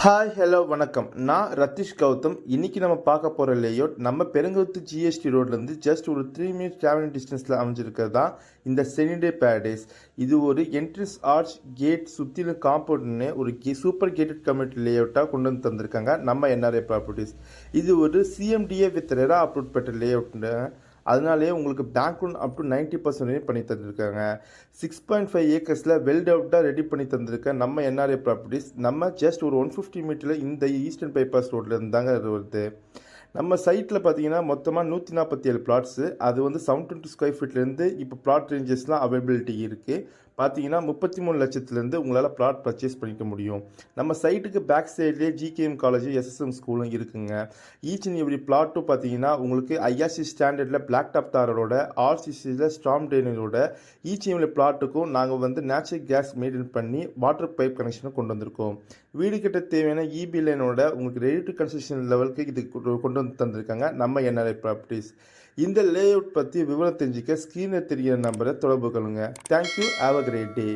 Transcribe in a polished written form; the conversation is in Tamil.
ஹாய் ஹலோ வணக்கம். நான் ரத்திஷ் கௌதம். இன்னைக்கு நம்ம பார்க்க போகிற லேஅவுட் நம்ம பெருங்குளத்து ஜிஎஸ்டி ரோட்லேருந்து ஜஸ்ட் ஒரு 3 மினிட்ஸ் டிராவலிங் டிஸ்டன்ஸில் அமைஞ்சிருக்கிறது தான் இந்த செனிடே பேரடைஸ். இது ஒரு என்ட்ரன்ஸ் ஆர்ச் கேட் சுற்றிலும் காம்பவுண்ட்னு ஒரு சூப்பர் கேட்டட் கம்யூனிட்டி லேஅவுட்டாக கொண்டு வந்து தந்திருக்காங்க நம்ம என்ஆர்ஐ ப்ராப்பர்ட்டிஸ். இது ஒரு சிஎம்டிஏ வித் ரெரா அப்ரூவ் பெற்ற லேஅவுட்னு, அதனாலே உங்களுக்கு பேங்க் லோன் அப் டு 90% பண்ணி தந்திருக்காங்க. 6.5 ஏக்கர்ஸில் வெல் டெவலப்டாக ரெடி பண்ணி தந்திருக்கேன் நம்ம என்ஆர்ஐ ப்ராப்பர்ட்டிஸ். நம்ம ஜஸ்ட் ஒரு 150 மீட்டரில் இந்த ஈஸ்டர்ன் பைபாஸ் ரோட்டில் இருந்தாங்க வருது. நம்ம சைட்டில் பார்த்தீங்கன்னா மொத்தமாக 147 பிளாட்ஸு. அது வந்து 720 ஸ்கொயர் ஃபீட்லேருந்து இப்போ பிளாட் ரேஞ்சஸ்லாம் அவைலபிலிட்டி இருக்குது. பார்த்தீங்கன்னா 33 லட்சத்துலேருந்து உங்களால் பிளாட் பர்ச்சேஸ் பண்ணிக்க முடியும். நம்ம சைட்டுக்கு பேக் சைட்லேயே ஜிகேஎம் காலேஜ் எஸ்எஸ்எம் ஸ்கூலும் இருக்குங்க. ஈச் அண்ட் எவ்ரி பிளாட்டும் பார்த்தீங்கன்னா உங்களுக்கு ஐஆர்சி ஸ்டாண்டர்டில் பிளாக் டாப் தாரோட ஆர்சிசியில் ஸ்ட்ராங் ட்ரைனரோட ஈச் அண்ட் எவ்ரி பிளாட்டுக்கும் நாங்கள் வந்து நேச்சுரல் கேஸ் மெயின்டைன் பண்ணி வாட்டர் பைப் கனெக்ஷனை கொண்டு வந்திருக்கோம். வீடு கிட்ட தேவையான இபி லைனோட உங்களுக்கு ரெடி டு கன்ஸ்ட்ரக்ஷன் லெவலுக்கு இது கொண்டு வந்து தந்திருக்காங்க நம்ம என்ஆர்ஐ ப்ராப்பர்ட்டிஸ். இந்த லேஅவுட் பற்றி விவரம் தெரிஞ்சுக்க ஸ்க்ரீனில் தெரிகிற நம்பரை தொடர்பு கொள்ளுங்கள். Thank you. Have a great day.